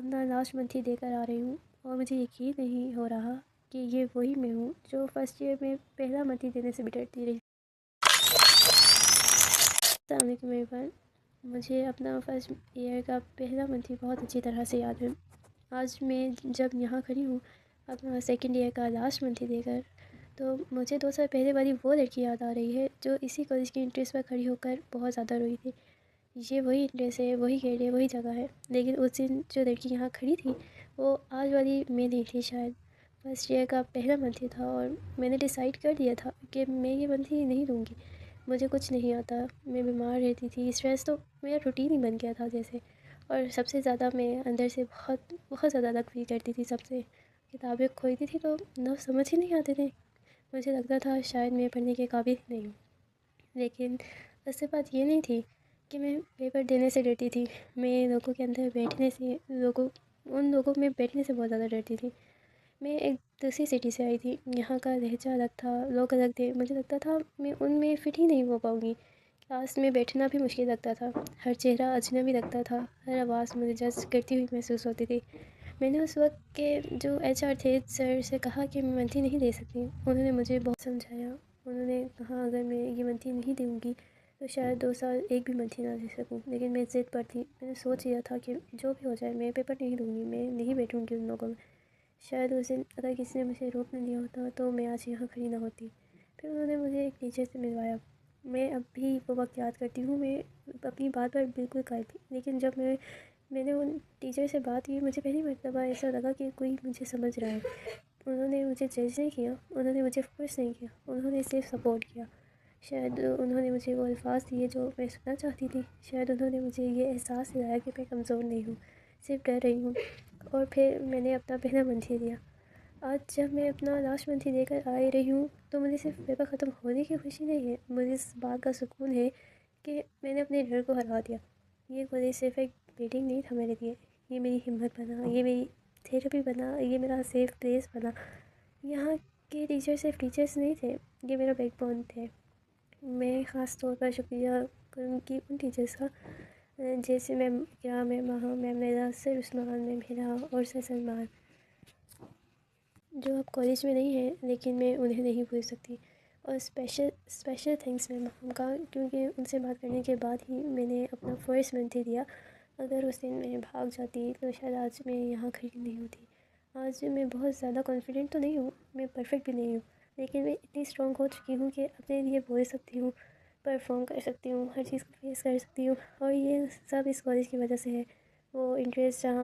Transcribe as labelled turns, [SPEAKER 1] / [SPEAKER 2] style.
[SPEAKER 1] اپنا last month ہی دے کر آ رہی ہوں، اور مجھے یقین نہیں ہو رہا کہ یہ وہی میں ہوں جو فرسٹ ایئر میں پہلا منتھ ہی دینے سے بھی ڈرتی رہی۔ السلام علیکم ایوریون، مجھے اپنا فرسٹ ایئر کا پہلا منتھ ہی بہت اچھی طرح سے یاد ہے۔ آج میں جب یہاں کھڑی ہوں اپنا سیکنڈ ایئر کا لاسٹ منتھ ہی دے کر، تو مجھے 2 سال پہلے والی وہ لڑکی یاد آ رہی ہے جو اسی کالج کی انٹریس پر کھڑی ہو کر بہت زیادہ روئی تھی۔ یہ وہی انٹریس ہے، وہی گیٹ ہے، وہی جگہ ہے، لیکن اس دن جو لڑکی یہاں کھڑی تھی وہ آج والی میں نہیں تھی۔ شاید فرسٹ ایئر کا پہلا منتھ ہی تھا اور میں نے ڈیسائیڈ کر لیا تھا کہ میں یہ منتھ ہی نہیں دوں گی۔ مجھے کچھ نہیں آتا، میں بیمار رہتی تھی، اسٹریس تو میرا روٹین ہی بن گیا تھا جیسے، اور سب سے زیادہ میں اندر سے بہت بہت زیادہ الگ فیل کرتی تھی سب سے۔ کتابیں کھولتی تھی تو سمجھ ہی نہیں آتے تھے، مجھے لگتا تھا شاید میں پڑھنے کے قابل نہیں ہوں۔ لیکن اس سے بات یہ نہیں تھی کہ میں پیپر دینے سے ڈرتی تھی، میں لوگوں کے اندر بیٹھنے سے، ان لوگوں میں بیٹھنے سے بہت زیادہ ڈرتی تھی۔ میں ایک دوسری سٹی سے آئی تھی، یہاں کا لہجہ الگ تھا، لوگ الگ تھے، مجھے لگتا تھا میں ان میں فٹ ہی نہیں ہو پاؤں گی۔ کلاس میں بیٹھنا بھی مشکل لگتا تھا، ہر چہرہ اجنبی لگتا تھا، ہر آواز مجھے جج کرتی ہوئی محسوس ہوتی تھی۔ میں نے اس وقت کے جو HR تھے سر سے کہا کہ میں منتھ ہی نہیں دے سکتی۔ انہوں نے مجھے بہت سمجھایا، انہوں نے کہا اگر میں یہ منتھ ہی نہیں دوں گی تو شاید 2 سال ایک بھی منتھ ہی نہ دے سکوں، لیکن میں ضد پر تھی۔ میں نے سوچ لیا تھا کہ جو بھی ہو جائے میں پیپر نہیں دوں گی، میں نہیں بیٹھوں گی ان لوگوں میں۔ شاید اس دن اگر کسی نے مجھے روک نہ دیا ہوتا تو میں آج یہاں کھڑی نہ ہوتی۔ پھر انہوں نے مجھے ایک ٹیچر سے ملوایا، میں اب بھی وہ وقت یاد کرتی ہوں۔ میں اپنی بات پر بالکل قائل تھی، لیکن جب میں نے ان ٹیچر سے بات کی، مجھے پہلی مرتبہ ایسا لگا کہ کوئی مجھے سمجھ رہا ہے۔ انہوں نے مجھے جج نہیں کیا، انہوں نے مجھے فورس نہیں کیا، انہوں نے صرف سپورٹ کیا۔ شاید انہوں نے مجھے وہ الفاظ دیے جو میں سننا چاہتی تھی، شاید انہوں نے مجھے یہ احساس دلایا کہ میں کمزور نہیں ہوں، صرف ڈر رہی ہوں۔ اور پھر میں نے اپنا پہلا منتھ ہی دیا۔ آج جب میں اپنا لاسٹ منتھ ہی دے کر آ رہی ہوں تو مجھے صرف پیپر ختم ہونے کی خوشی نہیں ہے، مجھے اس بات کا سکون ہے کہ میں نے اپنے ڈر کو ہرا دیا۔ یہ کالج صرف ایک بلڈنگ نہیں تھا میرے لیے، یہ میری ہمت بنا، یہ میری تھیراپی بنا، یہ میرا سیف پلیس بنا۔ یہاں کے ٹیچر صرف ٹیچرس نہیں تھے، یہ میرا بیک بون تھے۔ میں خاص طور پر شکریہ کروں گی ان ٹیچرس کا، جیسے میم اقرا، میم مہا، میم میرا، سر عثمان، میم ہیرا اور سر سلمان، جو اب کالج میں نہیں ہیں لیکن میں انہیں نہیں بھول سکتی۔ اور اسپیشل تھینکس میم مہم کا، کیونکہ ان سے بات کرنے کے بعد ہی میں نے اپنا فرسٹ منتھ ہی دیا۔ اگر اس دن میں بھاگ جاتی تو شاید آج میں یہاں کھڑی نہیں ہوتی۔ آج میں بہت زیادہ کانفیڈنٹ تو نہیں ہوں، میں پرفیکٹ بھی نہیں ہوں، لیکن میں اتنی اسٹرانگ ہو چکی ہوں کہ اپنے لیے بول سکتی ہوں، پرفارم کر سکتی ہوں، ہر چیز کو فیس کر سکتی ہوں، اور یہ سب اس کالج کی وجہ سے ہے۔ وہ انٹریسٹ جہاں